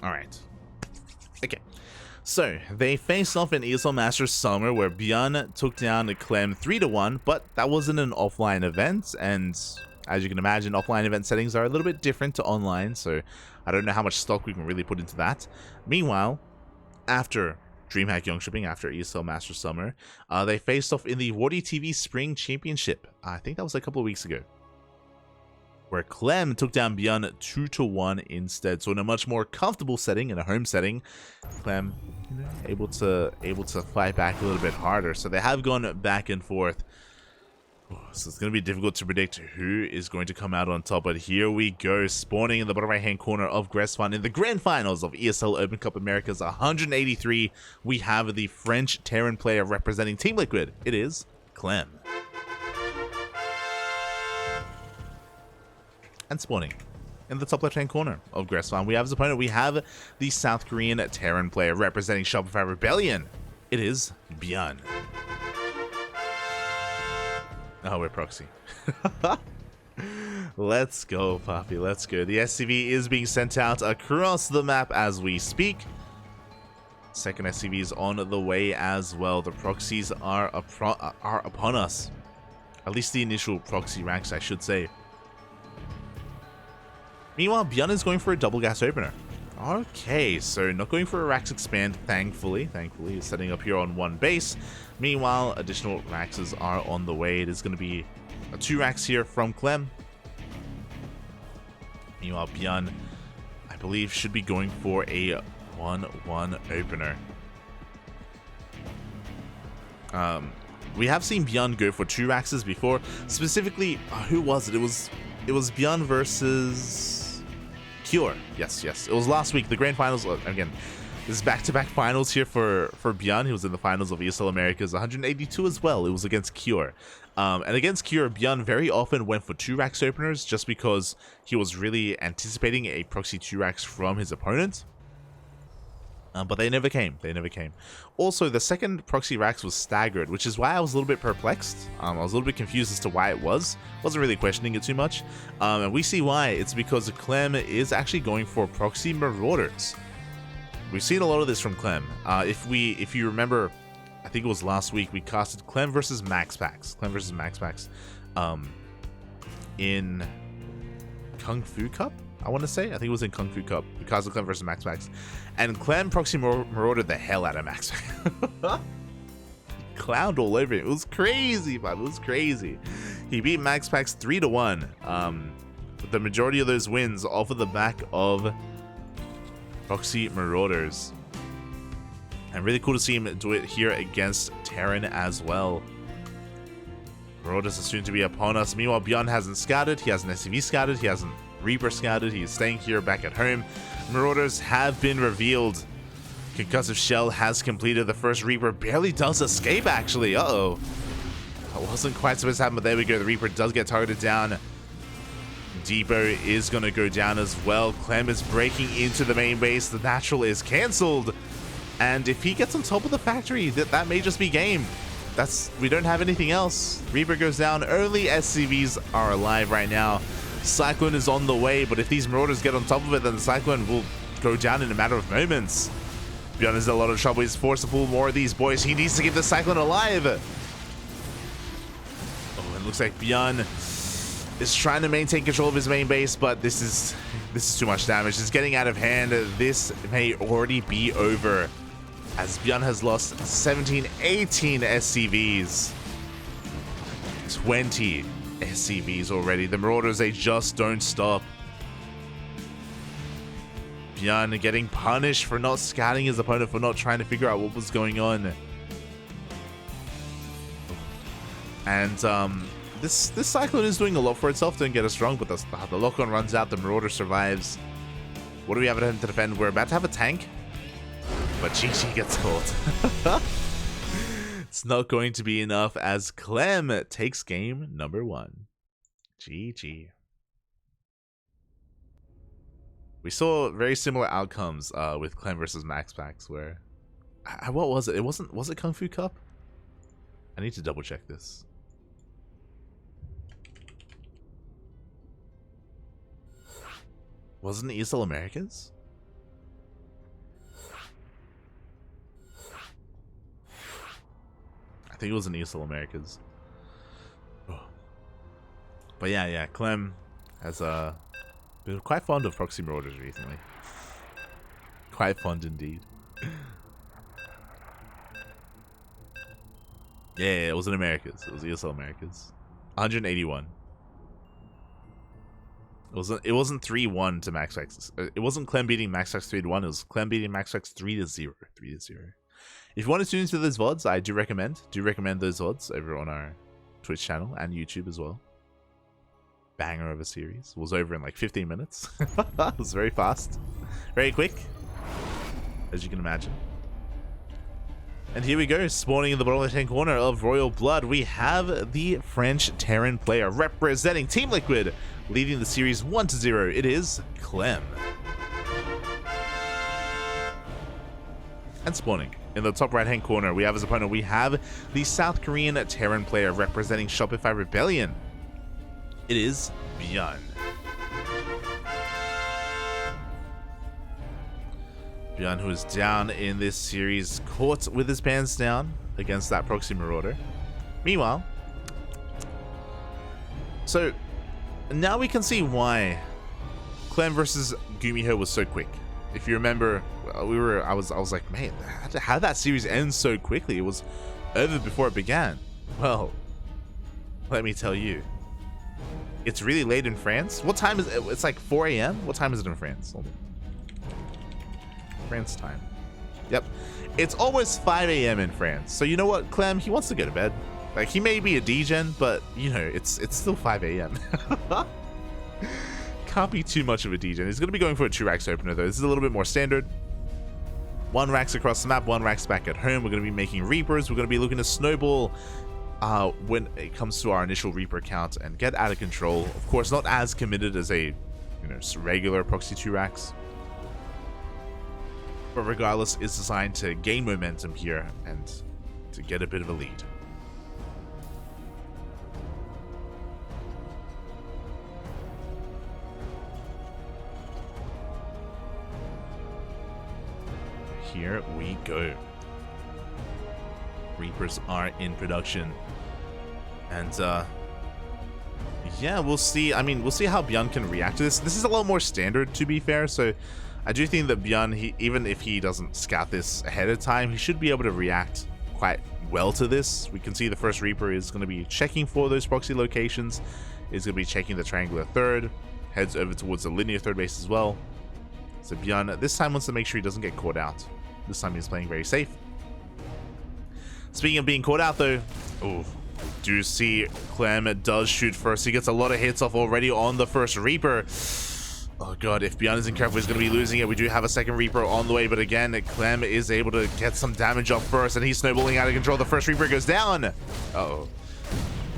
Alright. Okay. So, they faced off in ESL Masters Summer where ByuN took down Clem 3-1, but that wasn't an offline event, and as you can imagine, offline event settings are a little bit different to online, so I don't know how much stock we can really put into that. Meanwhile, after DreamHack Young Shipping, after ESL Masters Summer, they faced off in the Wardy TV Spring Championship. I think that was a couple of weeks ago, where Clem took down ByuN 2-1 instead. So in a much more comfortable setting, in a home setting, Clem, able to fight back a little bit harder. So they have gone back and forth. So it's going to be difficult to predict who is going to come out on top. But here we go, spawning in the bottom right-hand corner of Gresphan in the grand finals of ESL Open Cup Americas 183. We have the French Terran player representing Team Liquid. It is Clem. And spawning in the top left-hand corner of Gresphan, we have his opponent. We have the South Korean Terran player representing Shopify Rebellion. It is ByuN. Oh, we're proxy. Let's go, Poppy. Let's go. The SCV is being sent out across the map as we speak. Second SCV is on the way as well. The proxies are upon us. At least the initial proxy ranks, I should say. Meanwhile, ByuN is going for a double gas opener. Okay, so not going for a Rax expand, thankfully. Thankfully, he's setting up here on one base. Meanwhile, additional Raxes are on the way. It is going to be a 2 Rax here from Clem. Meanwhile, ByuN, I believe, should be going for a 1-1 opener. We have seen ByuN go for 2 Raxes before. Specifically, who was it? It was ByuN versus Cure. Yes. It was last week. The grand finals. Again, this is back-to-back finals here for ByuN. He was in the finals of ESL Americas 182 as well. It was against Cure. And against Cure, ByuN very often went for 2 Rax openers just because he was really anticipating a proxy 2 Rax from his opponent. But they never came. Also, the second proxy Rax was staggered, which is why I was a little bit perplexed. I was a little bit confused as to why it was. Wasn't really questioning it too much. And we see why. It's because Clem is actually going for proxy Marauders. We've seen a lot of this from Clem. If you remember, I think it was last week, we casted Clem versus MaxPax. In Kung Fu Cup, I want to say. I think it was in Kung Fu Cup. We casted Clem versus MaxPax. And Clem proxy maraudered the hell out of MaxPax. Clowned all over him. It was crazy, man. It was crazy. He beat MaxPax 3-1. The majority of those wins off of the back of proxy Marauders. And really cool to see him do it here against Terran as well. Marauders are soon to be upon us. Meanwhile, ByuN hasn't scouted. He hasn't SCV scouted. He hasn't Reaper scouted. He is staying here back at home. Marauders have been revealed. Concussive Shell has completed. The first Reaper barely does escape, actually. Uh-oh. That wasn't quite supposed to happen, but there we go. The Reaper does get targeted down. Depot is going to go down as well. Clem is breaking into the main base. The natural is cancelled. And if he gets on top of the factory, that may just be game. We don't have anything else. Reaper goes down. Only SCVs are alive right now. Cyclone is on the way, but if these Marauders get on top of it, then the Cyclone will go down in a matter of moments. ByuN is in a lot of trouble. He's forced to pull more of these boys. He needs to keep the Cyclone alive. Oh, it looks like ByuN is trying to maintain control of his main base, but this is too much damage. It's getting out of hand. This may already be over, as ByuN has lost 17, 18 SCVs. 20 SCVs already. The Marauders, they just don't stop. ByuN getting punished for not scouting his opponent, for not trying to figure out what was going on. And this Cyclone is doing a lot for itself. Don't get us wrong, but the lock-on runs out. The Marauder survives. What do we have at him to defend? We're about to have a tank, but GG gets caught. It's not going to be enough as Clem takes game number 1. GG. We saw very similar outcomes with Clem versus MaxPax, where what was it? Was it Kung Fu Cup? I need to double check this. Wasn't it ESL Americas? think it was in ESL Americas. Oh. But yeah, Clem has been quite fond of proxy marauders recently. Quite fond indeed. Yeah, it was in Americas. It was ESL Americas. 181. It wasn't 3-1 to MaxX. It wasn't Clem beating MaxX 3-1. It was Clem beating MaxX 3-0. 3-0. If you want to tune into those VODs, I do recommend those VODs over on our Twitch channel and YouTube as well. Banger of a series. It was over in like 15 minutes. It was very fast. Very quick. As you can imagine. And here we go, spawning in the bottom left-hand corner of Royal Blood, we have the French Terran player representing Team Liquid, leading the series 1-0. It is Clem. And spawning in the top right-hand corner, we have as opponent, we have the South Korean Terran player representing Shopify Rebellion. It is ByuN. ByuN, who is down in this series, caught with his pants down against that proxy marauder. Meanwhile, so now we can see why Clem versus Gumiho was so quick. If you remember, I was like, man, how did that series end so quickly? It was over before it began. Well, let me tell you, it's really late in France. What time is it? It's like 4 a.m. What time is it in France? France time. Yep. It's almost 5 a.m. in France. So you know what, Clem, he wants to go to bed. Like, he may be a degen, but you know, it's still 5 a.m. Can't be too much of a degen. He's going to be going for a 2-racks opener though. This is a little bit more standard. 1 racks across the map, 1 racks back at home. We're going to be making Reapers. We're going to be looking to snowball when it comes to our initial Reaper count and get out of control. Of course, not as committed as a regular proxy 2-racks. But regardless, it's designed to gain momentum here and to get a bit of a lead. Here we go. Reapers are in production. And yeah, we'll see. I mean, we'll see how ByuN can react to this. This is a lot more standard, to be fair, so I do think that ByuN, even if he doesn't scout this ahead of time, he should be able to react quite well to this. We can see the first Reaper is going to be checking for those proxy locations, is going to be checking the triangular third, heads over towards the linear third base as well. So ByuN this time wants to make sure he doesn't get caught out. This time he's playing very safe. Speaking of being caught out though, oh, I do see Clem does shoot first. He gets a lot of hits off already on the first Reaper. Oh god, if ByuN isn't careful, he's going to be losing it. We do have a second Reaper on the way, but again, Clem is able to get some damage off first, and he's snowballing out of control. The first Reaper goes down. Uh-oh.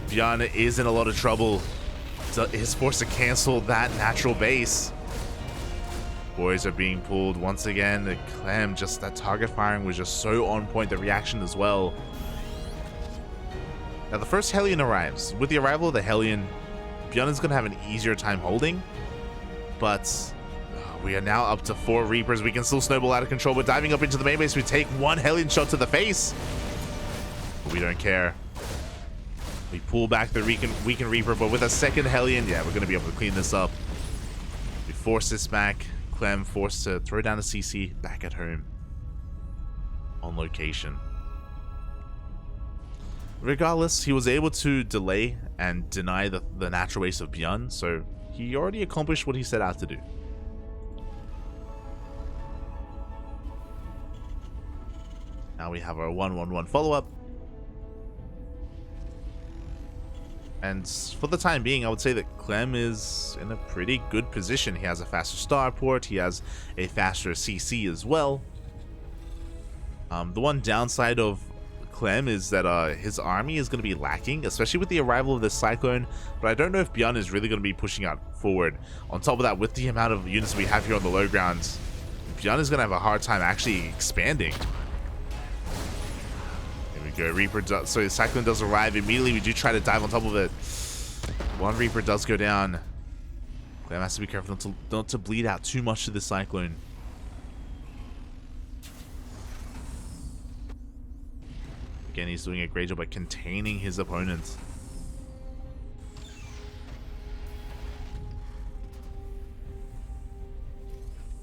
ByuN is in a lot of trouble. He's forced to cancel that natural base. Boys are being pulled once again. Clem, just that target firing was just so on point. The reaction as well. Now the first Hellion arrives. With the arrival of the Hellion, ByuN is going to have an easier time holding. But we are now up to 4 Reapers. We can still snowball out of control. We're diving up into the main base. We take 1 Hellion shot to the face. But we don't care. We pull back the weakened Reaper, but with a second Hellion, yeah, we're going to be able to clean this up. We force this back. Clem forced to throw down a CC back at home. On location. Regardless, he was able to delay and deny the natural ace of ByuN, so he already accomplished what he set out to do. Now we have our 1-1-1 follow-up. And for the time being, I would say that Clem is in a pretty good position. He has a faster starport, he has a faster CC as well. The one downside of Clem is that his army is going to be lacking, especially with the arrival of this Cyclone, but I don't know if ByuN is really going to be pushing out forward. On top of that, with the amount of units we have here on the low grounds, ByuN is going to have a hard time actually expanding. Here we go, Reaper does, so the Cyclone does arrive immediately. We do try to dive on top of it. 1 Reaper does go down. Clem has to be careful not to bleed out too much to the Cyclone. Again, he's doing a great job at containing his opponent.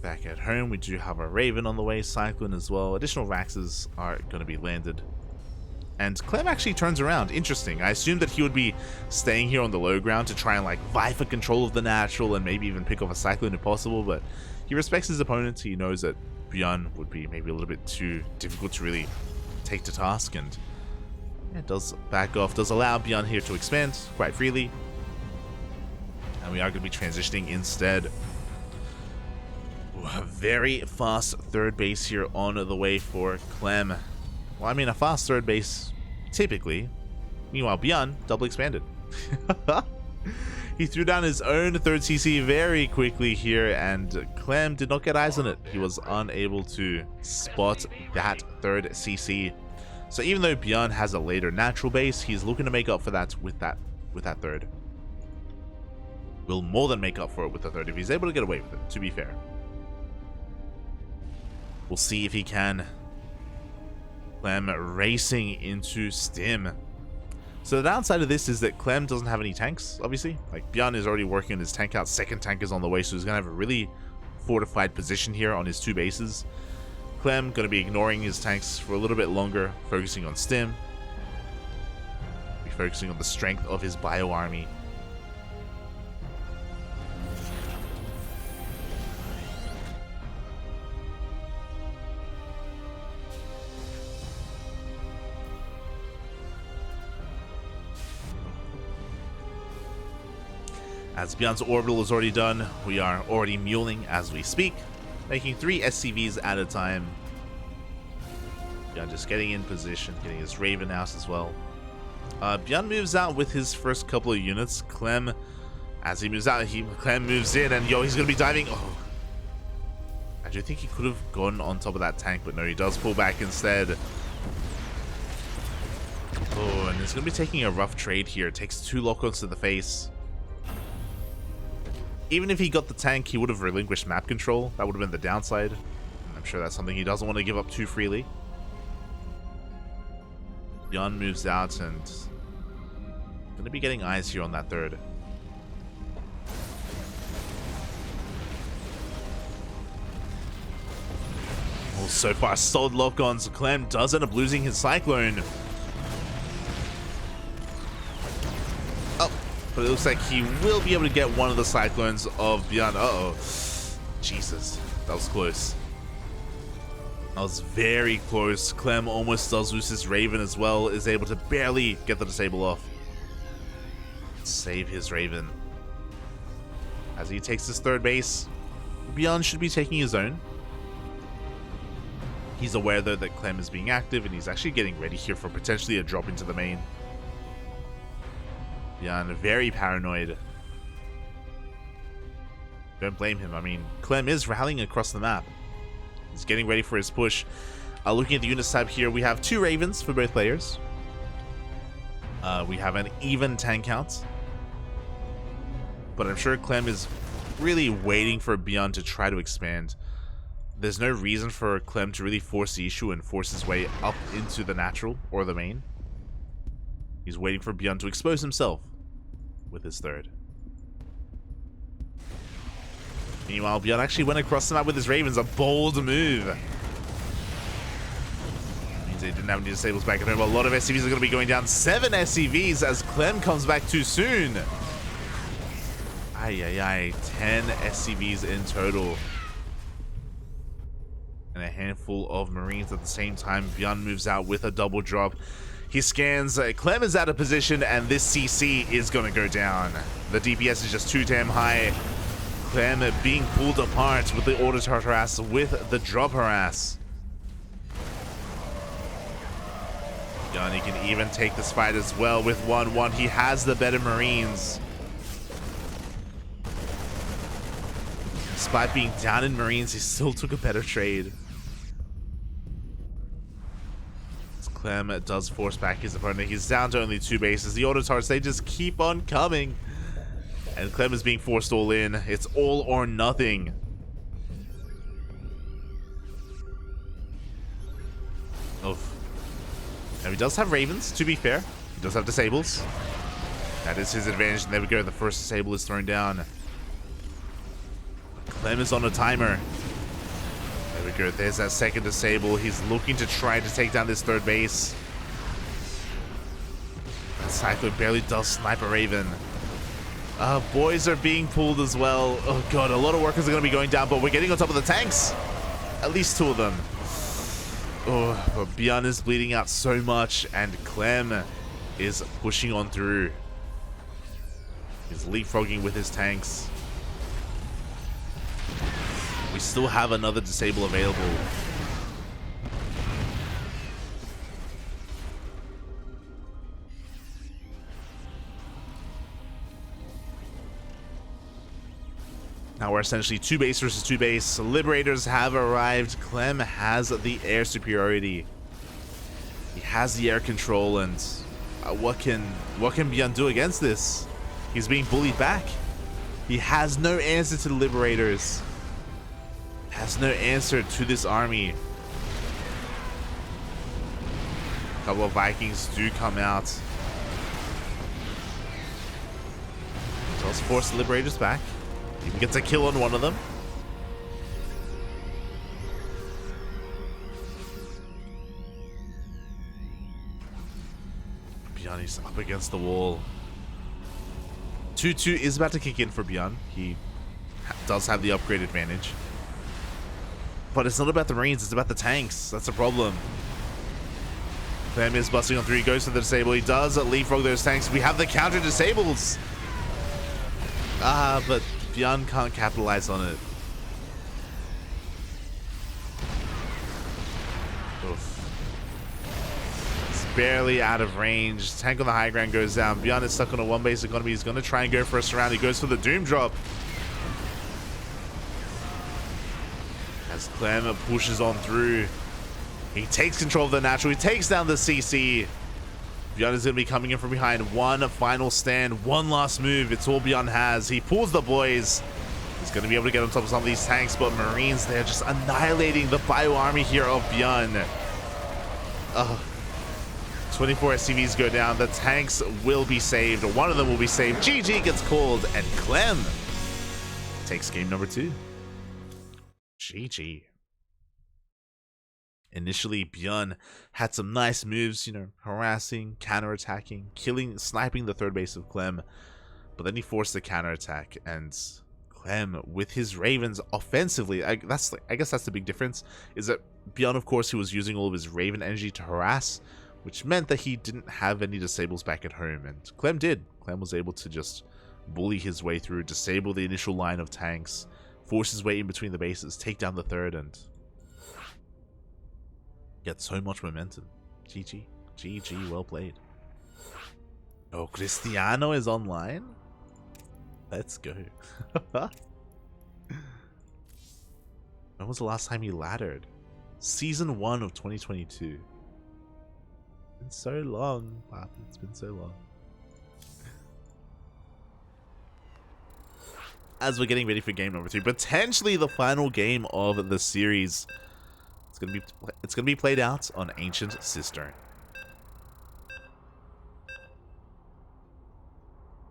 Back at home, we do have a Raven on the way, Cyclone as well. Additional Raxes are going to be landed. And Clem actually turns around. Interesting. I assumed that he would be staying here on the low ground to try and like vie for control of the natural and maybe even pick off a Cyclone if possible, but he respects his opponent. He knows that ByuN would be maybe a little bit too difficult to really take to task, and it does back off, does allow ByuN here to expand quite freely. And we are going to be transitioning instead. Ooh, a very fast third base here on the way for Clem. Well, I mean, a fast third base, typically. Meanwhile, ByuN double expanded. He threw down his own third CC very quickly here, and Clem did not get eyes on it. He was unable to spot that third CC. So even though ByuN has a later natural base, he's looking to make up for that with that third. Will more than make up for it with the third if he's able to get away with it, to be fair. We'll see if he can. Clem racing into Stim. So the downside of this is that Clem doesn't have any tanks, obviously. Like, ByuN is already working on his tank out. Second tank is on the way, so he's going to have a really fortified position here on his two bases. Clem going to be ignoring his tanks for a little bit longer, focusing on Stim. Be focusing on the strength of his bio army. As ByuN's orbital is already done, we are already muling as we speak, making 3 SCVs at a time. ByuN just getting in position, getting his Raven out as well. ByuN moves out with his first couple of units. Clem, as he moves out, Clem moves in, and yo, he's going to be diving. Oh, I do think he could have gone on top of that tank, but no, he does pull back instead. Oh, and he's going to be taking a rough trade here. It takes 2 lock-ons to the face. Even if he got the tank, he would have relinquished map control. That would have been the downside. I'm sure that's something he doesn't want to give up too freely. ByuN moves out and going to be getting eyes here on that third. Well, so far, solid lock-ons. Clem does end up losing his Cyclone. But it looks like he will be able to get one of the Cyclones of ByuN. Uh-oh. Jesus. That was close. That was very close. Clem almost does lose his Raven as well. Is able to barely get the disable off. Save his Raven. As he takes his third base, ByuN should be taking his own. He's aware, though, that Clem is being active, and he's actually getting ready here for potentially a drop into the main. ByuN very paranoid. Don't blame him. I mean, Clem is rallying across the map. He's getting ready for his push. Looking at the units tab here, we have 2 Ravens for both players. We have an even tank count. But I'm sure Clem is really waiting for ByuN to try to expand. There's no reason for Clem to really force the issue and force his way up into the natural or the main. He's waiting for ByuN to expose himself with his third. Meanwhile, ByuN actually went across the map with his Ravens, a bold move. Means they didn't have any disables back at home. A lot of SCVs are going to be going down. 7 SCVs as Clem comes back too soon. Ay, ay, ay. 10 SCVs in total. And a handful of Marines at the same time. ByuN moves out with a double drop. He scans, Clem is out of position, and this CC is going to go down. The DPS is just too damn high. Clem being pulled apart with the auto harass, with the drop harass. ByuN, he can even take this fight as well with 1-1. He has the better Marines. Despite being down in Marines, he still took a better trade. Clem does force back his opponent. He's down to only 2 bases. The auto-tarts, they just keep on coming. And Clem is being forced all in. It's all or nothing. Oof. Now he does have Ravens, to be fair. He does have Disables. That is his advantage. And there we go. The first Disable is thrown down. Clem is on a timer. There we go. There's that second Disable. He's looking to try to take down this third base. That Cyclone barely does snipe a Raven. Boys are being pulled as well. Oh god, a lot of workers are going to be going down, but we're getting on top of the tanks. At least 2 of them. Oh, but ByuN is bleeding out so much, and Clem is pushing on through. He's leapfrogging with his tanks. We still have another Disable available. Now we're essentially 2 base versus 2 base. Liberators have arrived. Clem has the air superiority. He has the air control, and what can ByuN do against this? He's being bullied back. He has no answer to the Liberators. Has no answer to this army. A couple of Vikings do come out. Does force the Liberators back. Even gets a kill on one of them. ByuN is up against the wall. 2-2 is about to kick in for ByuN. He does have the upgrade advantage. But it's not about the Marines, it's about the tanks. That's a problem. Clem is busting on through. He goes for the Disable. He does leapfrog those tanks. We have the counter Disables. But ByuN can't capitalize on it. Oof. It's barely out of range. Tank on the high ground goes down. ByuN is stuck on a 1 base economy. He's going to try and go for a surround. He goes for the Doom Drop. As Clem pushes on through. He takes control of the natural. He takes down the CC. ByuN is going to be coming in from behind. One final stand. One last move. It's all ByuN has. He pulls the boys. He's going to be able to get on top of some of these tanks, but Marines, they're just annihilating the bio army here of ByuN. 24 SCVs go down. The tanks will be saved. One of them will be saved. GG gets called, and Clem takes game number 2. GG. Initially, ByuN had some nice moves, you know, harassing, counterattacking, killing, sniping the third base of Clem. But then he forced the counterattack, and Clem, with his Ravens offensively, I guess that's the big difference, is that ByuN, of course, he was using all of his Raven energy to harass, which meant that he didn't have any Disables back at home, and Clem did. Clem was able to just bully his way through, disable the initial line of tanks, force his way in between the bases, take down the third, and get so much momentum. GG. GG, well played. Oh, Cristiano is online? Let's go. When was the last time he laddered? Season 1 of 2022. It's been so long, Papi. It's been so long. As we're getting ready for game number 2, potentially the final game of the series. It's gonna be played out on Ancient Cistern.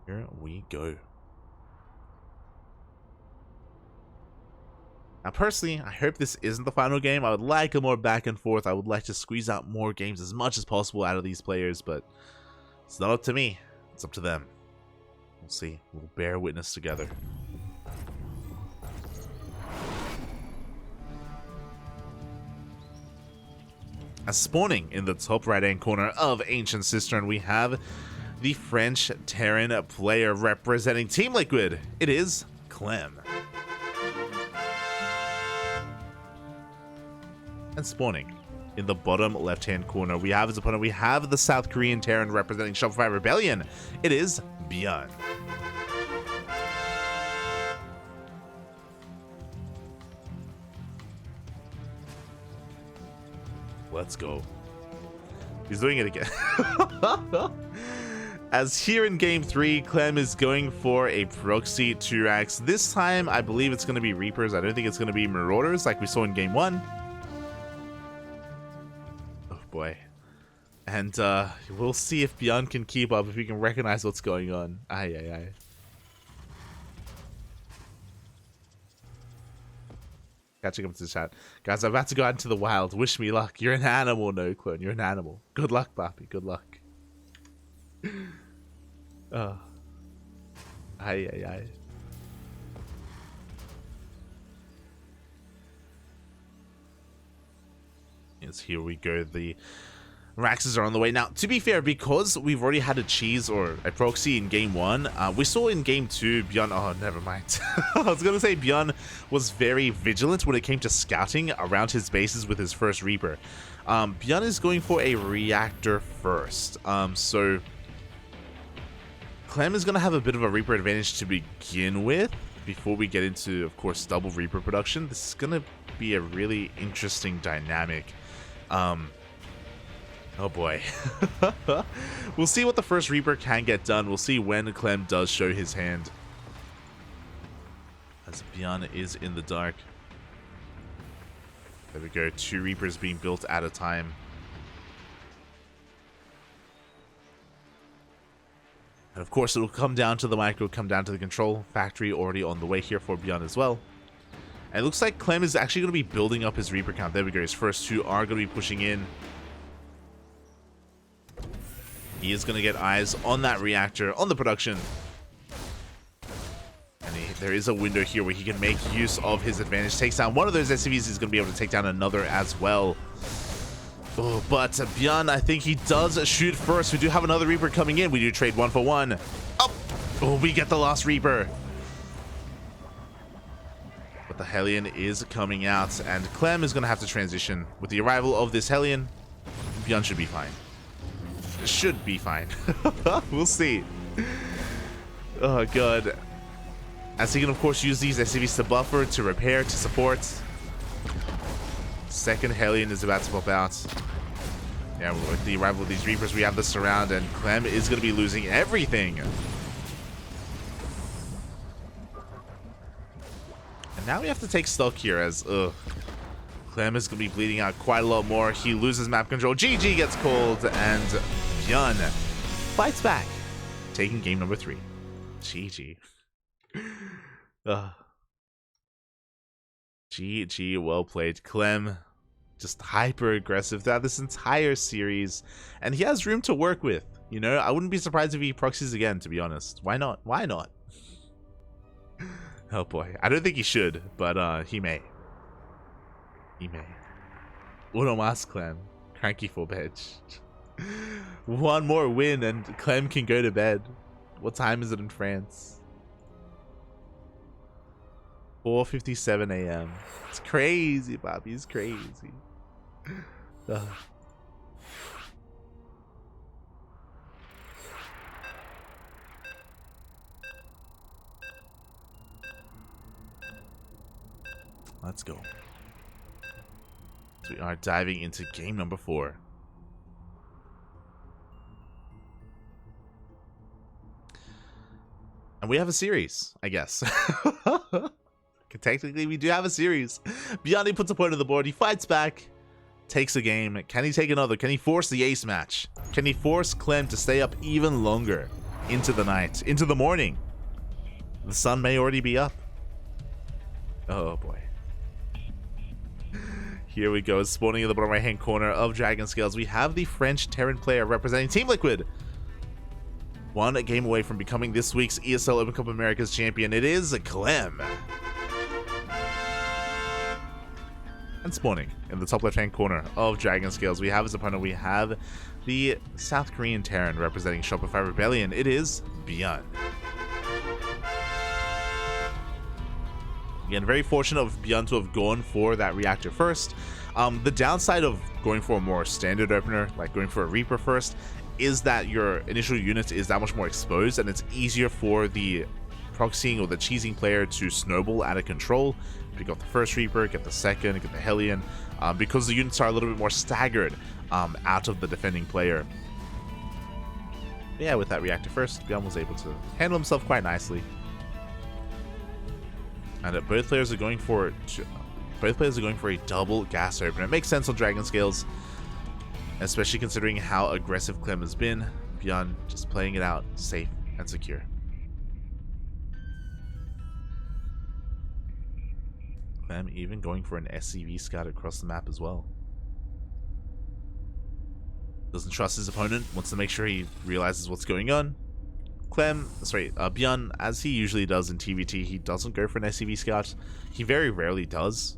Here we go. Now, personally, I hope this isn't the final game. I would like a more back and forth. I would like to squeeze out more games as much as possible out of these players, but it's not up to me. It's up to them. We'll see. We'll bear witness together. As spawning in the top right hand corner of Ancient Cistern, we have the French Terran player representing Team Liquid. It is Clem. And spawning in the bottom left hand corner, we have his opponent. We have the South Korean Terran representing Shopify Rebellion. It is ByuN. Let's go. He's doing it again. As here in game 3, Clem is going for a proxy 2-rax. This time, I believe it's going to be Reapers. I don't think it's going to be Marauders like we saw in game 1. Oh boy. And we'll see if ByuN can keep up, if we can recognize what's going on. Aye, aye, aye. Catching up to the chat. Guys, I'm about to go out into the wild. Wish me luck. You're an animal, no clone. You're an animal. Good luck, Bappy. Good luck. Aye, aye, aye. Yes, here we go. The Raxes are on the way. Now, to be fair, because we've already had a cheese or a proxy in game 1, we saw in game 2, ByuN... Oh, never mind. I was going to say ByuN was very vigilant when it came to scouting around his bases with his first Reaper. ByuN is going for a reactor first. So Clem is going to have a bit of a Reaper advantage to begin with before we get into, of course, double Reaper production. This is going to be a really interesting dynamic. Oh boy. We'll see what the first Reaper can get done. We'll see when Clem does show his hand. As ByuN is in the dark. There we go. 2 Reapers being built at a time. And of course, it will come down to the micro, come down to the control factory already on the way here for ByuN as well. And it looks like Clem is actually going to be building up his Reaper count. There we go. His first 2 are going to be pushing in. He is going to get eyes on that reactor, on the production. And there is a window here where he can make use of his advantage. Takes down one of those SCVs. He's going to be able to take down another as well. Oh, but ByuN, I think he does shoot first. We do have another Reaper coming in. We do trade 1 for 1. Oh, we get the last Reaper. But the Hellion is coming out. And Clem is going to have to transition. With the arrival of this Hellion, ByuN should be fine. Should be fine. We'll see. Oh god. As he can of course use these SCVs to buffer, to repair, to support. Second Hellion is about to pop out. Yeah, with the arrival of these Reapers, we have the surround, and Clem is going to be losing everything. And now we have to take stock here as Clem is going to be bleeding out quite a lot more. He loses map control. GG gets called, and ByuN fights back, taking game number 3. GG. GG, well played. Clem, just hyper aggressive throughout this entire series, and he has room to work with. You know, I wouldn't be surprised if he proxies again, to be honest. Why not? Why not? Oh boy, I don't think he should, but he may. He may. Uno mas, Clem. CranKy for bed. One more win and Clem can go to bed. What time is it in France? 4:57 a.m. It's crazy, Bobby. It's crazy. Let's go. So we are diving into game number 4. And we have a series, I guess. Technically, we do have a series. ByuN puts a point on the board. He fights back, takes a game. Can he take another? Can he force the ace match? Can he force Clem to stay up even longer into the night, into the morning? The sun may already be up. Oh boy. Here we go. Spawning in the bottom right hand corner of Dragon Scales, we have the French Terran player representing Team Liquid. One game away from becoming this week's ESL Open Cup Americas champion. It is Clem. And spawning in the top left hand corner of Dragon Scales, we have his opponent. We have the South Korean Terran representing Shopify Rebellion. It is ByuN. Again, very fortunate of ByuN to have gone for that reactor first. The downside of going for a more standard opener, like going for a Reaper first, is that your initial unit is that much more exposed, and it's easier for the proxying or the cheesing player to snowball out of control. Pick up the first Reaper, get the second, get the Hellion, because the units are a little bit more staggered out of the defending player. But yeah, with that reactor first, ByuN was able to handle himself quite nicely. And both players are going for a double gas opener. It makes sense on Dragon Scales. especially considering how aggressive Clem has been. ByuN just playing it out safe and secure. Clem even going for an SCV scout across the map as well. Doesn't trust his opponent, wants to make sure he realizes what's going on. ByuN, as he usually does in TvT, he doesn't go for an SCV scout. He very rarely does.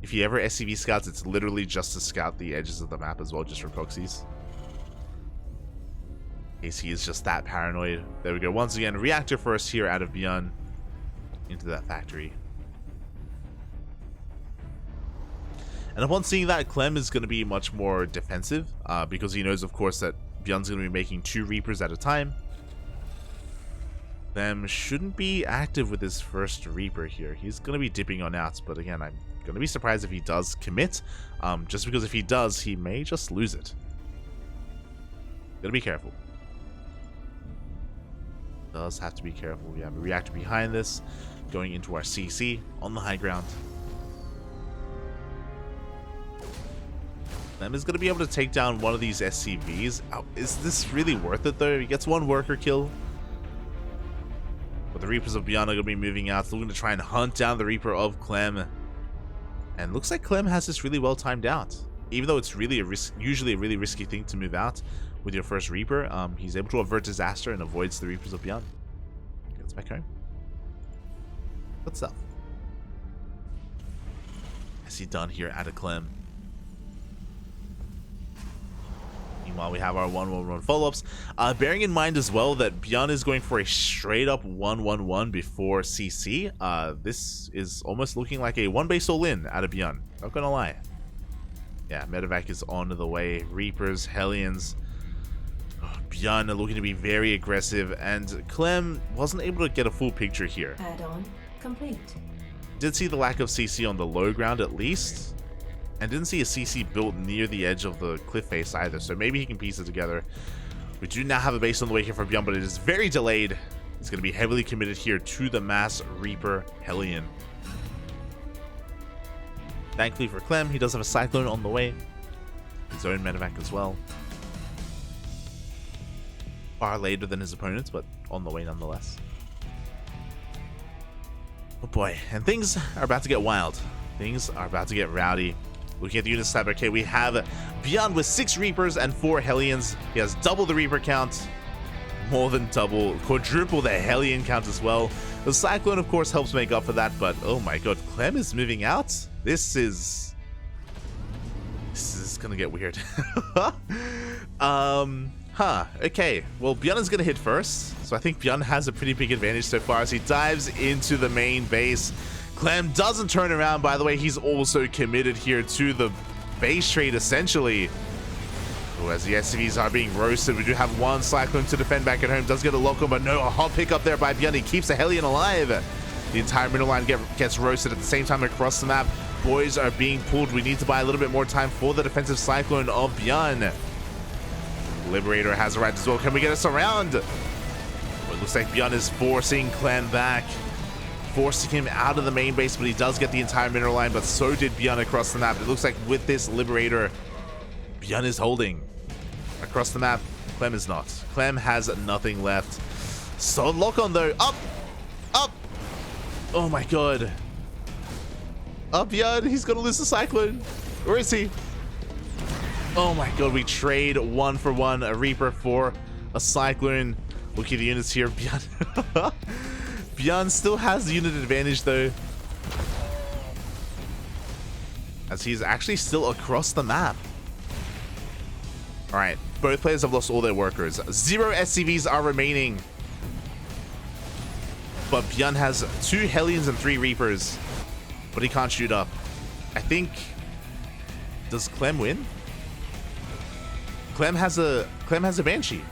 If he ever SCV scouts, it's literally just to scout the edges of the map as well, just for proxies. He is just that paranoid. There we go. Once again, reactor first here out of ByuN into that factory. And upon seeing that, Clem is going to be much more defensive because he knows, of course, that ByuN's going to be making 2 Reapers at a time. Clem shouldn't be active with his first Reaper here. He's going to be dipping on out, but again, I'm going to be surprised if he does commit, just because if he does, he may just lose it. Gotta be careful. Does have to be careful. We have a reactor behind this, going into our CC on the high ground. Clem is going to be able to take down one of these SCVs. Oh, is this really worth it though? He gets 1 worker kill. But the Reapers of ByuN are going to be moving out, looking to try and hunt down the Reaper of Clem. And looks like Clem has this really well timed out. Even though it's really usually a really risky thing to move out with your first Reaper, he's able to avert disaster and avoids the Reapers of ByuN. Gets back home. Good stuff. Has he done here out of Clem? Meanwhile, we have our 1-1-1 follow-ups. Bearing in mind as well that ByuN is going for a straight-up 1-1-1 before CC. This is almost looking like a 1-base all-in out of ByuN. Not gonna lie. Yeah, Medevac is on the way. Reapers, Hellions. ByuN are looking to be very aggressive, and Clem wasn't able to get a full picture here. Add-on complete. Did see the lack of CC on the low ground at least. And didn't see a CC built near the edge of the cliff face either, so maybe he can piece it together. We do now have a base on the way here for ByuN, but it is very delayed. He's going to be heavily committed here to the mass Reaper Hellion. Thankfully for Clem, he does have a Cyclone on the way. His own Medevac as well. Far later than his opponents, but on the way nonetheless. Oh boy, and things are about to get wild. Things are about to get rowdy. Looking at the unit side, okay, we have ByuN with 6 Reapers and 4 Hellions. He has double the Reaper count, more than double, quadruple the Hellion count as well. The Cyclone, of course, helps make up for that, but oh my god, Clem is moving out. This is gonna get weird. Okay, well, ByuN is gonna hit first, so I think ByuN has a pretty big advantage so far as he dives into the main base. Clem doesn't turn around, by the way. He's also committed here to the base trade, essentially. Oh, as the SCVs are being roasted, we do have 1 Cyclone to defend back at home. Does get a lock on, but no, a hot pick up there by ByuN. He keeps the Hellion alive. The entire middle line gets roasted at the same time across the map. Boys are being pulled. We need to buy a little bit more time for the defensive Cyclone of ByuN. Liberator has arrived as well. Can we get us around? Well, it looks like ByuN is forcing Clem back. Forcing him out of the main base, but he does get the entire mineral line, but so did ByuN across the map. It looks like with this Liberator, ByuN is holding across the map. Clem is not. Clem has nothing left. Solid lock on though. Up! Up! Oh my god. Up, ByuN. He's gonna lose the Cyclone. Where is he? Oh my god, we trade 1 for 1. A Reaper for a Cyclone. Look at the units here. ByuN. ByuN still has the unit advantage though, as he's actually still across the map. Alright, both players have lost all their workers. 0 SCVs are remaining. But ByuN has 2 Hellions and 3 Reapers, but he can't shoot up. I think... Does Clem win? Clem has a Banshee.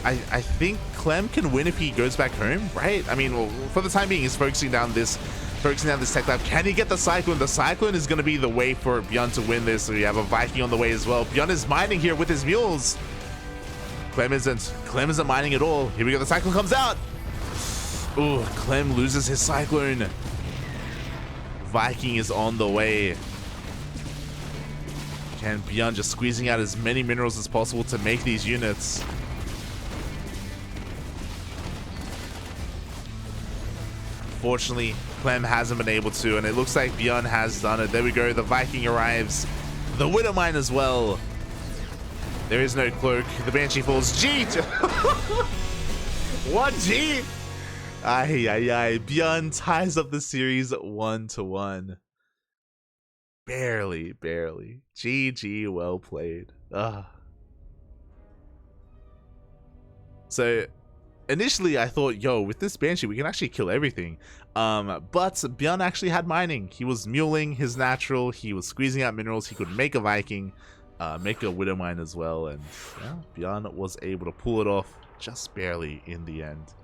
I think Clem can win if he goes back home, right? I mean, well, for the time being, he's focusing down this tech lab. Can he get the Cyclone? The Cyclone is going to be the way for ByuN to win this. So we have a Viking on the way as well. ByuN is mining here with his mules. Clem isn't mining at all. Here we go. The Cyclone comes out. Ooh, Clem loses his Cyclone. Viking is on the way. Can ByuN just squeezing out as many minerals as possible to make these units. Unfortunately, Clem hasn't been able to, and it looks like ByuN has done it. There we go. The Viking arrives. The Widowmine as well. There is no cloak. The Banshee falls. G! 1G! Ay, ay, ay. ByuN ties up the series 1-1. Barely, barely. GG, well played. Ugh. So, initially I thought, yo, with this Banshee, we can actually kill everything. But ByuN actually had mining. He was muling his natural. He was squeezing out minerals. He could make a Viking, make a Widowmine as well. And yeah, ByuN was able to pull it off just barely in the end.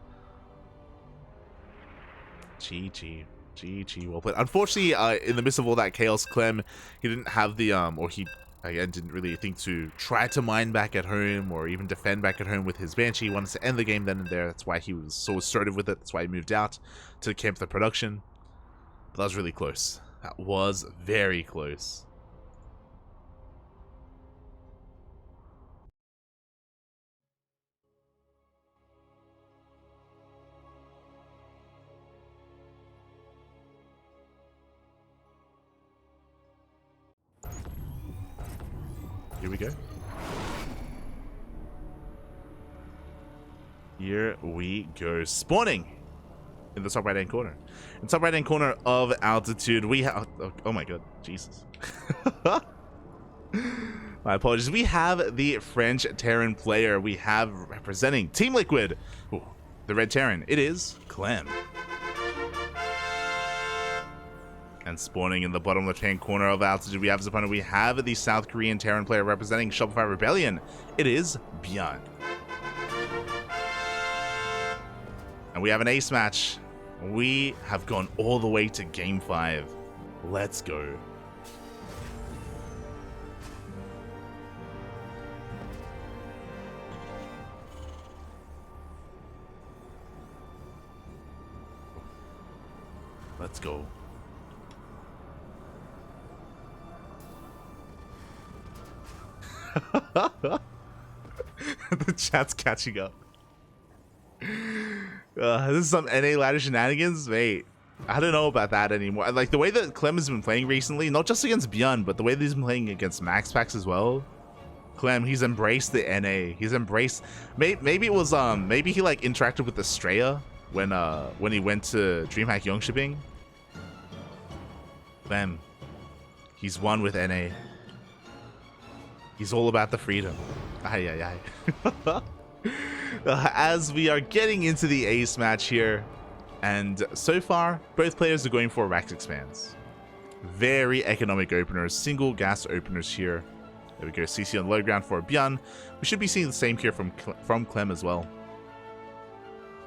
GG. GG, well played. Unfortunately, in the midst of all that chaos, Clem, he didn't have the, or he, again, didn't really think to try to mine back at home or even defend back at home with his Banshee. He wanted to end the game then and there. That's why he was so assertive with it. That's why he moved out to camp the production. But that was really close. That was very close. Here we go. Here we go. Spawning in the top right hand corner. In the top right hand corner of altitude, we have. Oh my god, Jesus. My apologies. We have the French Terran player. We have representing Team Liquid. Ooh, the Red Terran. It is Clem. And spawning in the bottom left-hand corner of altitude, we have his opponent. We have the South Korean Terran player representing Shopify Rebellion. It is ByuN. And we have an ace match. We have gone all the way to Game 5. Let's go. Let's go. The chat's catching up. This is some NA ladder shenanigans? Mate, I don't know about that anymore. Like, the way that Clem has been playing recently, not just against ByuN, but the way that he's been playing against Max Packs as well. Clem, he's embraced the NA. He's embraced... Maybe it was, maybe he, like, interacted with Estrella when he went to DreamHack Young Shipping. Clem, he's one with NA. He's all about the freedom. Ay, ay, ay. As we are getting into the ace match here, and so far, both players are going for Rax expands. Very economic openers, single gas openers here. There we go, CC on low ground for ByuN. We should be seeing the same here from Clem as well.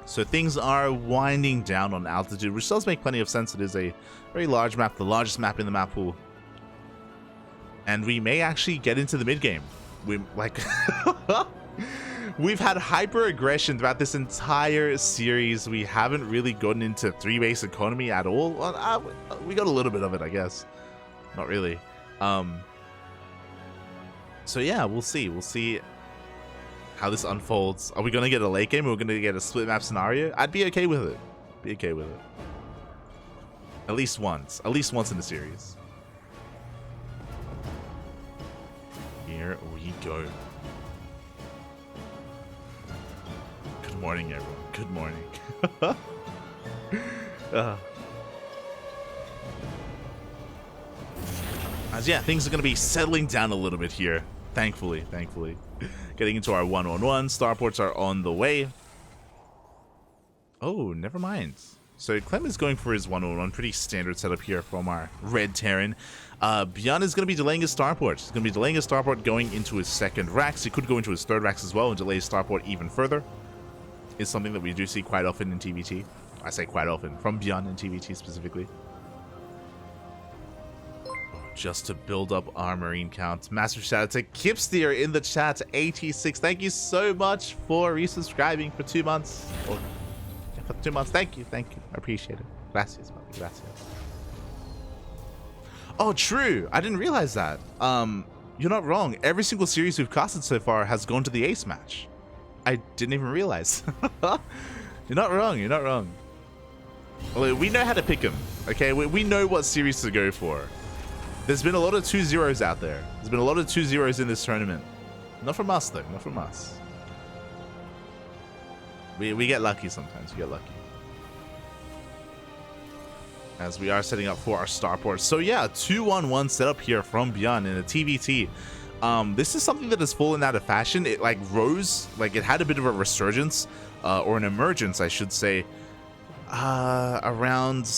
So things are winding down on altitude, which does make plenty of sense. It is a very large map, the largest map in the map pool. And we may actually get into the mid game. We've had hyper aggression throughout this entire series. We haven't really gotten into 3-base economy at all. Well, we got a little bit of it, I guess. Not really. So yeah, we'll see. We'll see how this unfolds. Are we gonna get a late game? Or are we gonna get a split map scenario? I'd be okay with it. Be okay with it. At least once. At least once in the series. Here we go. Good morning, everyone. Good morning. As yeah, things are going to be settling down a little bit here. Thankfully. Getting into our 1-1-1. Starports are on the way. Oh, never mind. So Clem is going for his 1-1-1. Pretty standard setup here from our Red Terran. ByuN is going to be delaying his starport. He's going to be delaying his starport going into his second Rax. He could go into his third Rax as well and delay his starport even further. It's something that we do see quite often in TvT. I say quite often, from ByuN in TvT specifically. Just to build up our marine count. Massive shout out to Kipsteer in the chat, 86. Thank you so much for resubscribing for 2 months. For 2 months. Thank you. I appreciate it. Gracias, man. Gracias. Oh, true. I didn't realize that. You're not wrong. Every single series we've casted so far has gone to the ace match. I didn't even realize. You're not wrong. You're not wrong. Well, we know how to pick them. Okay, we know what series to go for. There's been a lot of 2-0s out there. There's been a lot of 2-0s in this tournament. Not from us, though. Not from us. We get lucky sometimes. We get lucky. As we are setting up for our starport. So yeah, 2-1-1 setup here from ByuN in a TvT. This is something that has fallen out of fashion. It like rose, like it had a bit of a resurgence, or an emergence, I should say, around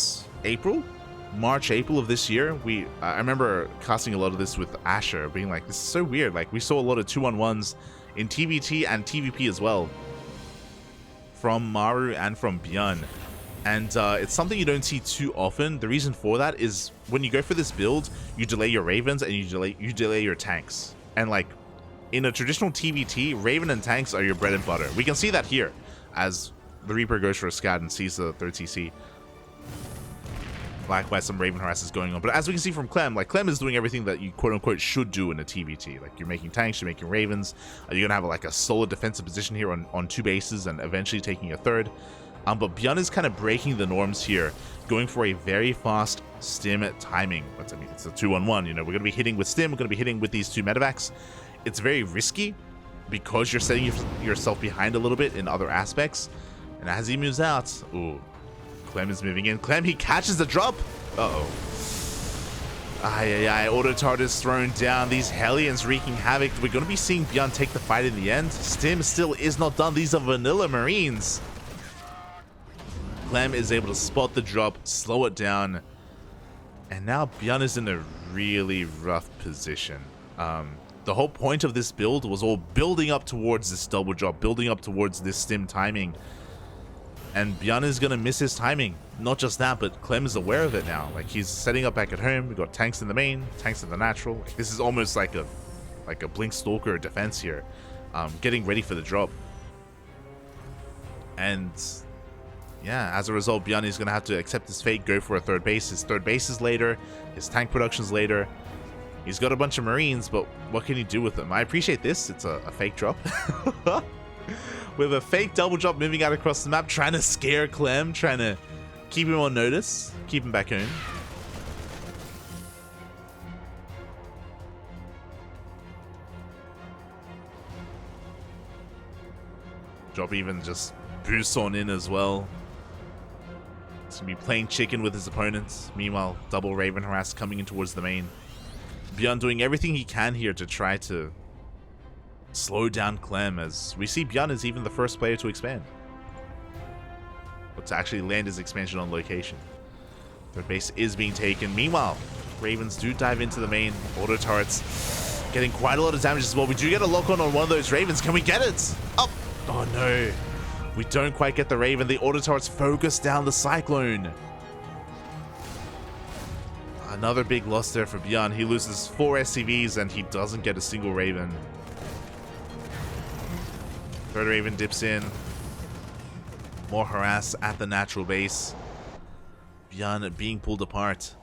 March, April of this year. I remember casting a lot of this with Asher, being like, this is so weird. Like we saw a lot of 2-on-1s in TvT and TvP as well, from Maru and from ByuN. And it's something you don't see too often. The reason for that is when you go for this build, you delay your Ravens and you delay your tanks. And like in a traditional TvT, Raven and tanks are your bread and butter. We can see that here as the Reaper goes for a scout and sees the third CC. Likewise, some Raven harass is going on. But as we can see from Clem, like Clem is doing everything that you quote unquote should do in a TvT. Like you're making tanks, you're making Ravens. You're gonna have like a solid defensive position here on 2 bases and eventually taking a third. But ByuN is kind of breaking the norms here, going for a very fast stim timing. But I mean, it's a 2-on-1. You know, we're going to be hitting with stim. We're going to be hitting with these 2 medevacs. It's very risky because you're setting yourself behind a little bit in other aspects. And as he moves out, ooh, Clem is moving in. Clem, he catches the drop. Uh-oh. Auto turret is thrown down. These Hellions wreaking havoc. We're going to be seeing ByuN take the fight in the end. Stim still is not done. These are vanilla Marines. Clem is able to spot the drop, slow it down, and now ByuN is in a really rough position. The whole point of this build was all building up towards this double drop, building up towards this stim timing, and ByuN is gonna miss his timing. Not just that, but Clem is aware of it now. Like he's setting up back at home. We got tanks in the main, tanks in the natural. Like, this is almost like a Blink Stalker defense here, getting ready for the drop. And yeah, as a result, ByuN is going to have to accept his fate, go for a third base. His third base is later. His tank production's later. He's got a bunch of Marines, but what can he do with them? I appreciate this. It's a fake drop. With a fake double drop moving out across the map, trying to scare Clem, trying to keep him on notice, keep him back home. Drop even just boosts on in as well. He's going to be playing chicken with his opponents. Meanwhile, double Raven harass coming in towards the main. ByuN doing everything he can here to try to slow down Clem, as we see ByuN is even the first player to expand. But to actually land his expansion on location. Third base is being taken. Meanwhile, Ravens do dive into the main. Auto turrets getting quite a lot of damage as well. We do get a lock on one of those Ravens. Can we get it? Oh no. We don't quite get the Raven. The auto turrets focus down the Cyclone. Another big loss there for ByuN. He loses 4 SCVs and he doesn't get a single Raven. Third Raven dips in. More harass at the natural base. ByuN being pulled apart.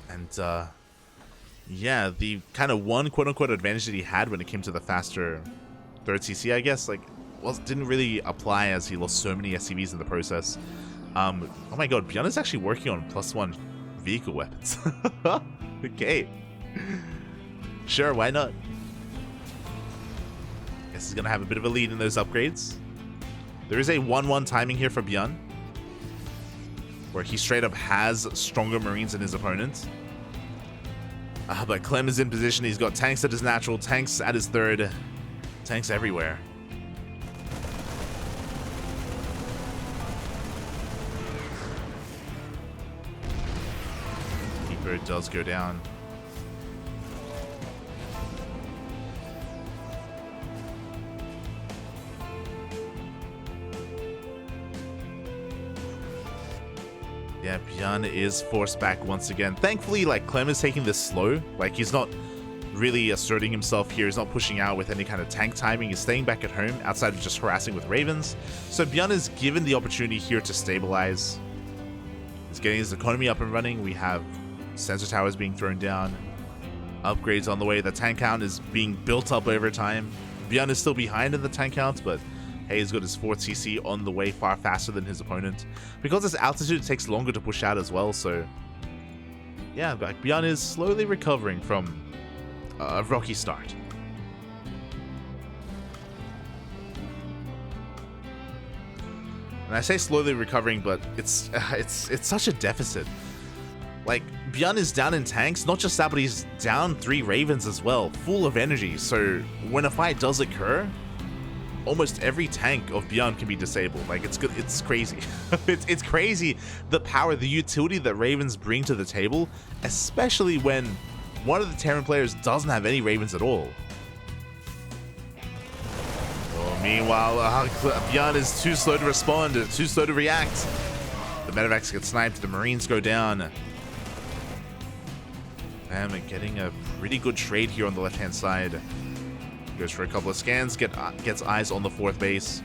And yeah, the kind of one quote-unquote advantage that he had when it came to the faster third CC, I guess, like, didn't really apply as he lost so many SCVs in the process. Oh my god, ByuN is actually working on +1 vehicle weapons. Okay. Sure, why not? Guess he's gonna have a bit of a lead in those upgrades. There is a 1-1 timing here for ByuN, where he straight up has stronger Marines than his opponent. But Clem is in position. He's got tanks at his natural, tanks at his third, tanks everywhere. Keeper does go down. Yeah, ByuN is forced back once again. Thankfully, like, Clem is taking this slow. Like, he's not really asserting himself here. He's not pushing out with any kind of tank timing. He's staying back at home outside of just harassing with Ravens. So ByuN is given the opportunity here to stabilize. He's getting his economy up and running. We have sensor towers being thrown down. Upgrades on the way. The tank count is being built up over time. ByuN is still behind in the tank count, but hey, he's got his 4th CC on the way far faster than his opponent. Because this altitude, it takes longer to push out as well, so yeah, like ByuN is slowly recovering from a rocky start. And I say slowly recovering, but it's such a deficit. Like, ByuN is down in tanks, not just that, but he's down 3 Ravens as well, full of energy. So when a fight does occur, almost every tank of ByuN can be disabled. Like, it's good. It's crazy. it's crazy the power, the utility that Ravens bring to the table, especially when one of the Terran players doesn't have any Ravens at all. Oh, meanwhile, ByuN is too slow to respond, too slow to react. The medevacs get sniped, the Marines go down. Clem getting a pretty good trade here on the left-hand side. Goes for a couple of scans, gets eyes on the 4th base.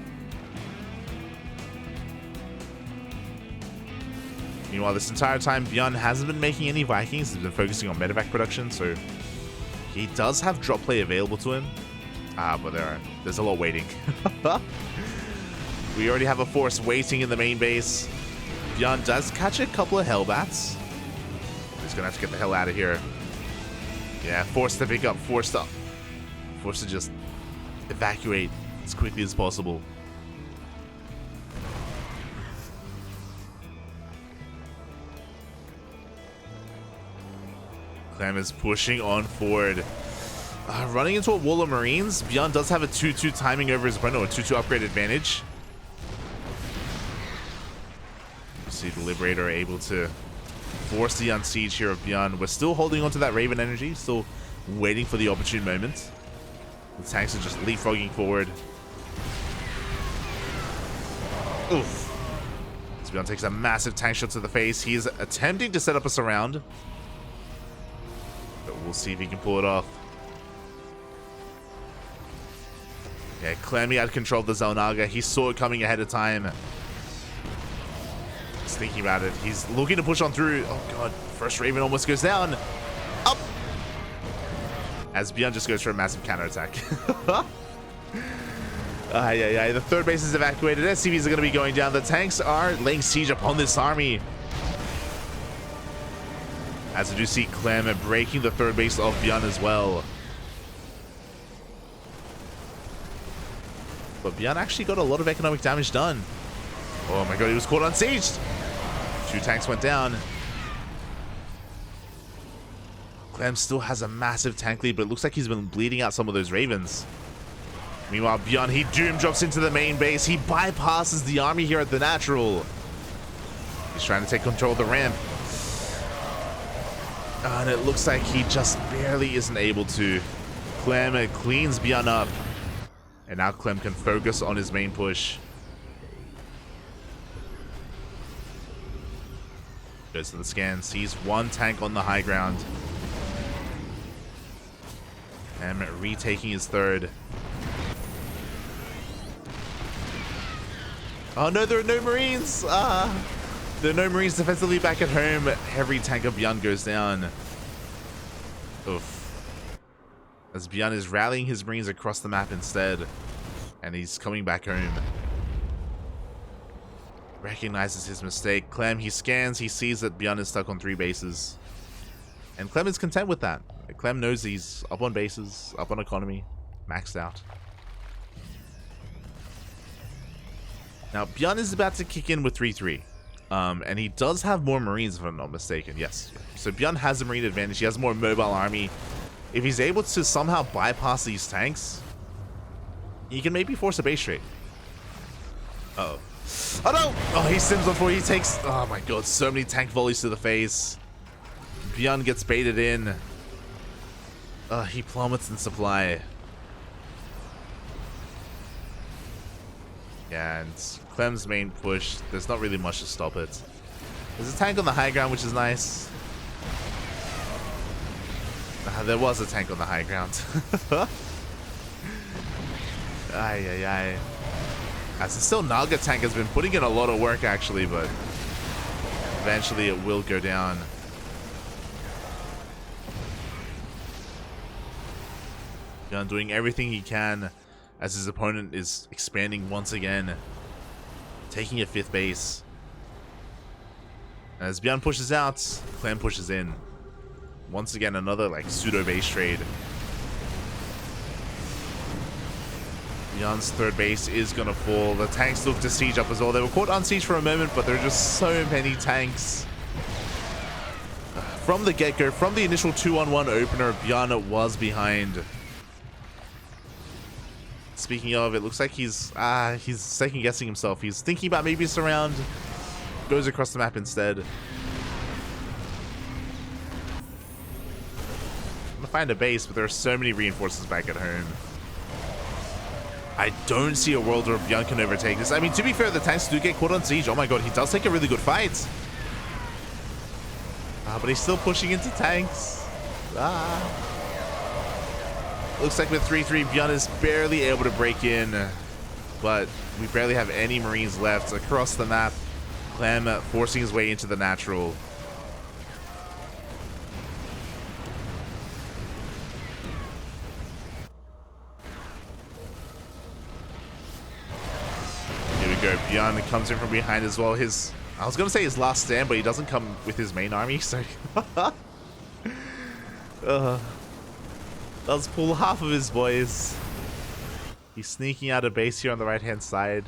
Meanwhile, this entire time, ByuN hasn't been making any Vikings. He's been focusing on medevac production, so he does have drop play available to him. But there's a lot waiting. We already have a force waiting in the main base. ByuN does catch a couple of Hellbats. He's gonna have to get the hell out of here. Yeah, forced to pick up, forced to just evacuate as quickly as possible. Clem is pushing on forward. Running into a wall of Marines. ByuN does have a 2-2 timing over his opponent, or a 2-2 upgrade advantage. You see the Liberator able to force the unsiege here of ByuN. We're still holding on to that Raven energy, still waiting for the opportune moment. The tanks are just leapfrogging forward. Oof. So ByuN takes a massive tank shot to the face. He is attempting to set up a surround, but we'll see if he can pull it off. Yeah, Clem had control of the Xel'Naga. He saw it coming ahead of time. He's thinking about it. He's looking to push on through. Oh god, first Raven almost goes down. Up! As ByuN just goes for a massive counterattack. Yeah. The 3rd base is evacuated. SCVs are going to be going down. The tanks are laying siege upon this army. As we do see Clem breaking the 3rd base of ByuN as well. But ByuN actually got a lot of economic damage done. Oh my god, he was caught unsieged. 2 tanks went down. Clem still has a massive tank lead, but it looks like he's been bleeding out some of those Ravens. Meanwhile, ByuN, he doom drops into the main base. He bypasses the army here at the natural. He's trying to take control of the ramp. And it looks like he just barely isn't able to. Clem cleans ByuN up. And now Clem can focus on his main push. Goes to the scan, sees 1 tank on the high ground. And retaking his 3rd. Oh no, there are no Marines! There are no Marines defensively back at home. Every tank of ByuN goes down. Oof. As ByuN is rallying his Marines across the map instead. And he's coming back home. Recognizes his mistake. Clem, he scans, he sees that ByuN is stuck on 3 bases. And Clem is content with that. Clem knows he's up on bases, up on economy, maxed out. Now, ByuN is about to kick in with 3-3. And he does have more Marines, if I'm not mistaken. Yes. So ByuN has a Marine advantage. He has more mobile army. If he's able to somehow bypass these tanks, he can maybe force a base trade. Uh-oh. Oh no! Oh, he sims before he takes... Oh my god, so many tank volleys to the face. ByuN gets baited in. He plummets in supply. Yeah, and Clem's main push, there's not really much to stop it. There's a tank on the high ground, which is nice. There was a tank on the high ground. Ay, ay, ay. As it's still Naga tank has been putting in a lot of work actually, but eventually it will go down. ByuN doing everything he can as his opponent is expanding once again, taking a 5th base. As ByuN pushes out, Clem pushes in. Once again, another like pseudo base trade. ByuN's 3rd base is gonna fall. The tanks look to siege up as well. They were caught on siege for a moment, but there are just so many tanks. From the get-go, from the initial 2-on-1 opener, ByuN was behind. Speaking of, it looks like he's second guessing himself. He's thinking about maybe a surround. Goes across the map instead. I'm gonna find a base, but there are so many reinforcements back at home. I don't see a world where ByuN can overtake this. I mean, to be fair, the tanks do get caught on siege. Oh my god, he does take a really good fight. But he's still pushing into tanks. Looks like with 3-3, ByuN is barely able to break in. But we barely have any Marines left across the map. Clem forcing his way into the natural. Here we go. ByuN comes in from behind as well. I was going to say his last stand, but he doesn't come with his main army, so... does pull half of his boys. He's sneaking out of base here on the right-hand side.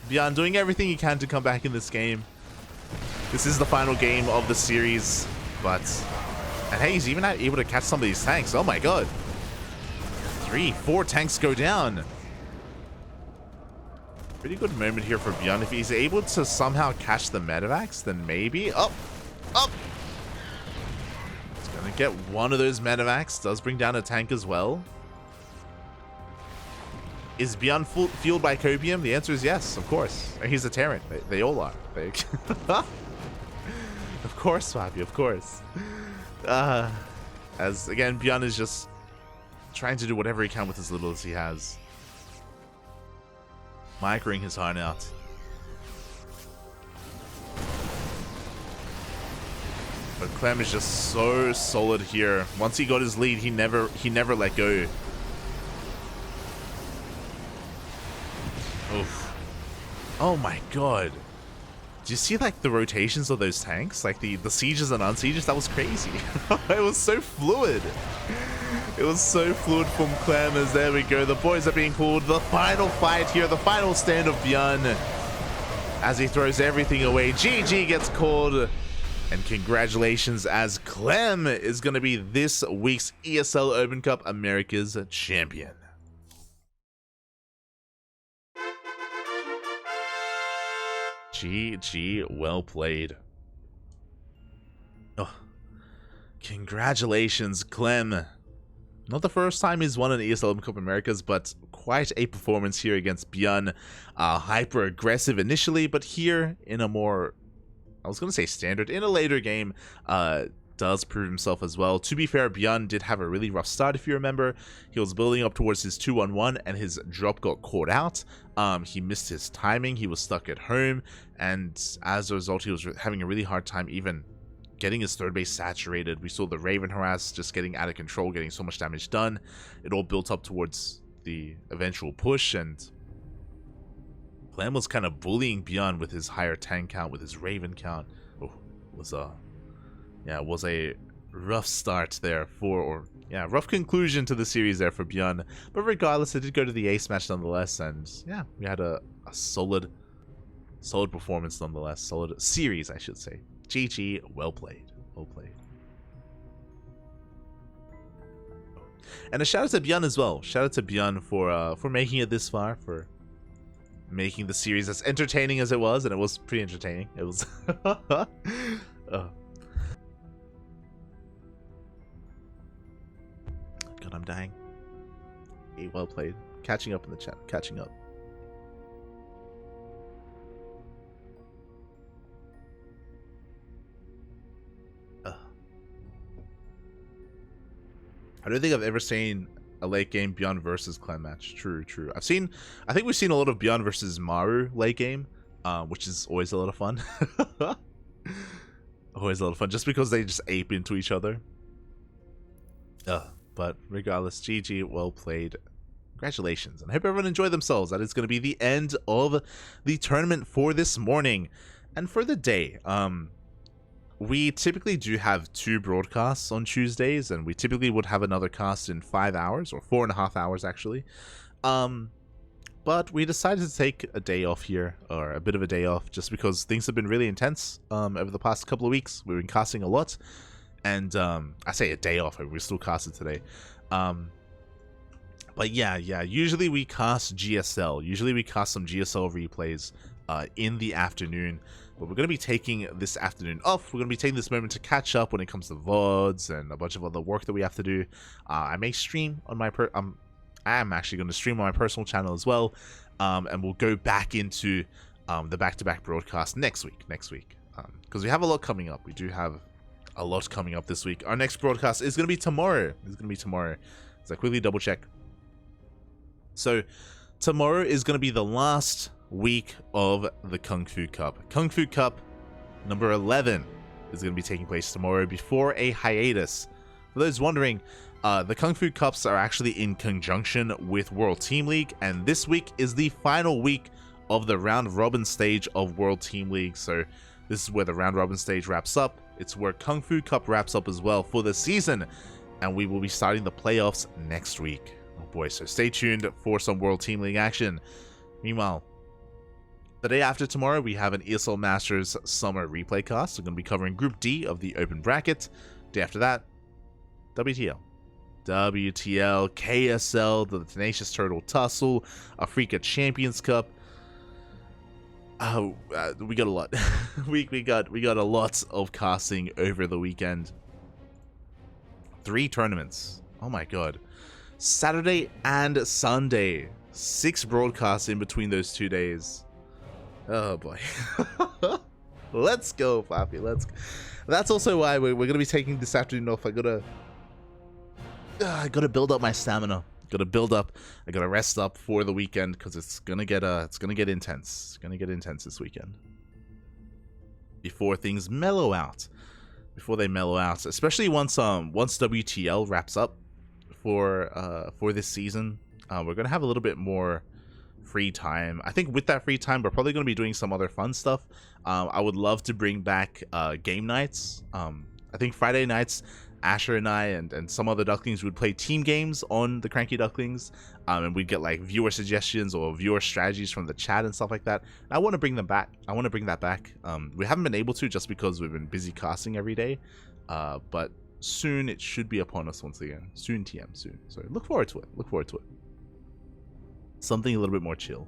ByuN doing everything he can to come back in this game. This is the final game of the series, but... And hey, he's even able to catch some of these tanks. Oh my god. 3-4 tanks go down. Pretty good moment here for ByuN. If he's able to somehow catch the medevacs, then maybe... Up! He's gonna get one of those medevacs. Does bring down a tank as well. Is ByuN fueled by copium? The answer is yes, of course. He's a Terran. They all are. Of course, Fabio, of course. As, again, ByuN is just trying to do whatever he can with as little as he has. Microing his heart out. But Clem is just so solid here. Once he got his lead, he never let go. Oof. Oh my god. Do you see like the rotations of those tanks? Like the sieges and unsieges? That was crazy. It was so fluid. It was so fluid from Clem as there we go. The boys are being pulled. The final fight here. The final stand of ByuN. As he throws everything away. GG gets called. And congratulations as Clem is going to be this week's ESL Open Cup Americas champion. GG, well played. Oh, congratulations, Clem. Not the first time he's won an ESL Open Cup Americas, but quite a performance here against ByuN. Hyper aggressive initially, but here in a more, I was going to say standard, in a later game, does prove himself as well. To be fair, ByuN did have a really rough start, if you remember. He was building up towards his 2-1-1, and his drop got caught out. He missed his timing, he was stuck at home, and as a result, he was having a really hard time even getting his 3rd base saturated. We saw the Raven harass just getting out of control, getting so much damage done. It all built up towards the eventual push, and Clem was kind of bullying ByuN with his higher tank count, with his Raven count. Oh, it was a rough start there rough conclusion to the series there for ByuN. But regardless, it did go to the ace match nonetheless, and yeah, we had a solid performance nonetheless. Solid series, I should say. GG, well played. Well played. And a shout out to ByuN as well. Shout out to ByuN for making it this far, for making the series as entertaining as it was, and it was pretty entertaining. It was God, I'm dying. Hey, well played. Catching up in the chat. Catching up. I don't think I've ever seen a late game ByuN versus Clem match. True. I think we've seen a lot of ByuN versus Maru late game, which is always a lot of fun. Always a lot of fun, just because they just ape into each other. But regardless, GG, well played. Congratulations, and I hope everyone enjoyed themselves. That is going to be the end of the tournament for this morning and for the day. We typically do have 2 broadcasts on Tuesdays, and we typically would have another cast in 5 hours, or 4.5 hours actually. But we decided to take a day off here, or a bit of a day off, just because things have been really intense over the past couple of weeks. We've been casting a lot, and I say a day off, we still casted today. But yeah, usually we cast GSL. Usually we cast some GSL replays in the afternoon. But we're going to be taking this afternoon off. We're going to be taking this moment to catch up when it comes to VODs and a bunch of other work that we have to do. I may stream on my I am actually going to stream on my personal channel as well. And we'll go back into the back-to-back broadcast next week. Because we have a lot coming up. We do have a lot coming up this week. Our next broadcast is going to be tomorrow. So quickly double check. So tomorrow is going to be the last week of the Kung Fu Cup. Kung Fu Cup number 11 is going to be taking place tomorrow before a hiatus. For those wondering, the Kung Fu Cups are actually in conjunction with World Team League, and this week is the final week of the round robin stage of World Team League. So this is where the round robin stage wraps up. It's where Kung Fu Cup wraps up as well for the season, and we will be starting the playoffs next week. Oh boy, so stay tuned for some World Team League action. Meanwhile, the day after tomorrow, we have an ESL Masters Summer Replay cast. We're going to be covering Group D of the Open Bracket. Day after that, WTL, KSL, the Tenacious Turtle Tussle, Africa Champions Cup. We got a lot. we got a lot of casting over the weekend. 3 tournaments. Oh my god. Saturday and Sunday. 6 broadcasts in between those 2 days. Oh boy. Let's go, Flappy. Let's go. That's also why we're going to be taking this afternoon off. I gotta build up my stamina. I gotta rest up for the weekend, because it's gonna get intense. It's gonna get intense this weekend. Before things mellow out. Especially once WTL wraps up for this season. We're gonna have a little bit more free time. I think with that free time, we're probably going to be doing some other fun stuff. I would love to bring back game nights. I think Friday nights, Asher and I and some other Ducklings would play team games on the CranKy Ducklings, and we'd get like viewer suggestions or viewer strategies from the chat and stuff like that. And I want to bring them back. We haven't been able to, just because we've been busy casting every day, but soon it should be upon us once again. Soon, soon. So look forward to it. Something a little bit more chill.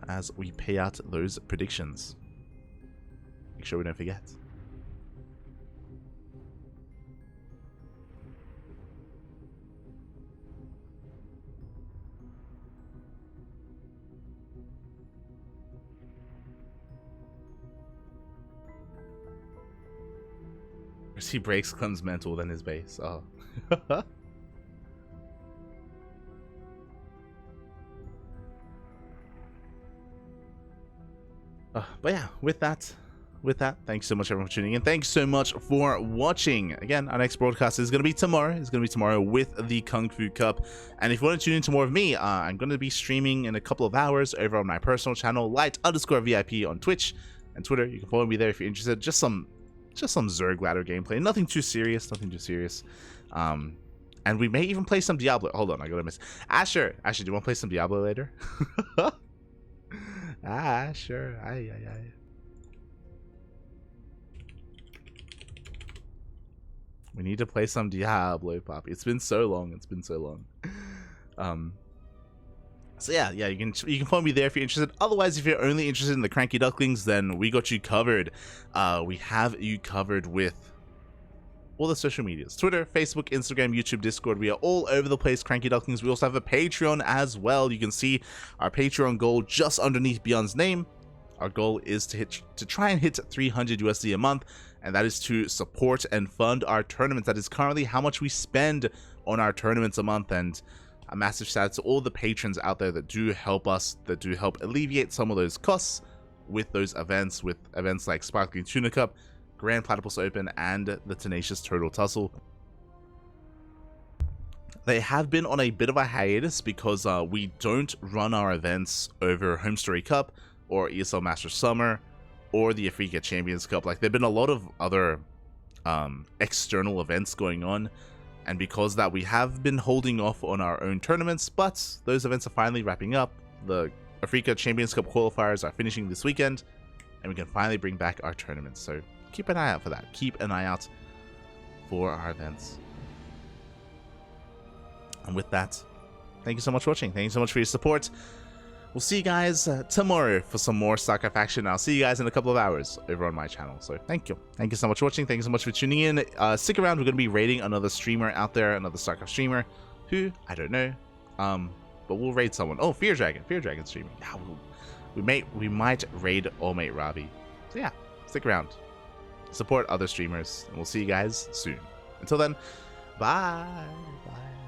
As we pay out those predictions. Make sure we don't forget. First he breaks Clem's mental, then his base. Oh. But yeah, with that, thanks so much everyone for tuning in. Thanks so much for watching. Again, our next broadcast is going to be tomorrow. With the Kung Fu Cup. And if you want to tune in to more of me, I'm going to be streaming in a couple of hours over on my personal channel, light_VIP on Twitch and Twitter. You can follow me there if you're interested. Just some Zerg ladder gameplay. Nothing too serious. And we may even play some Diablo. Hold on, I gotta miss. Asher, do you want to play some Diablo later? Sure. Aye. We need to play some Diablo, Poppy. It's been so long. So yeah, you can follow me there if you're interested. Otherwise, if you're only interested in the CranKy Ducklings, then we got you covered. We have you covered with all the social medias: Twitter, Facebook, Instagram, YouTube, Discord. We are all over the place, CranKy Ducklings. We also have a Patreon as well. You can see our Patreon goal just underneath ByuN's name. Our goal is to try and hit 300 USD a month, and that is to support and fund our tournaments. That is currently how much we spend on our tournaments a month. And a massive shout out to all the patrons out there that do help us, that do help alleviate some of those costs with those events, like Sparkling Tuna Cup, Grand Platypus Open, and the Tenacious Total Tussle. They have been on a bit of a hiatus because we don't run our events over Home Story Cup or ESL Masters Summer or the Africa Champions Cup. Like, there have been a lot of other external events going on, and because of that, we have been holding off on our own tournaments, but those events are finally wrapping up. The Africa Champions Cup qualifiers are finishing this weekend, and we can finally bring back our tournaments. So keep an eye out for that. Keep an eye out for our events. And with that, thank you so much for watching. Thank you so much for your support. We'll see you guys tomorrow for some more StarCraft action. I'll see you guys in a couple of hours over on my channel. So thank you. Thank you so much for watching. Thank you so much for tuning in. Stick around. We're going to be raiding another streamer out there, another StarCraft streamer who, I don't know. But we'll raid someone. Oh, Fear Dragon streaming. Yeah, we might raid Allmate Ravi. So yeah, stick around. Support other streamers, and we'll see you guys soon. Until then, bye. Bye.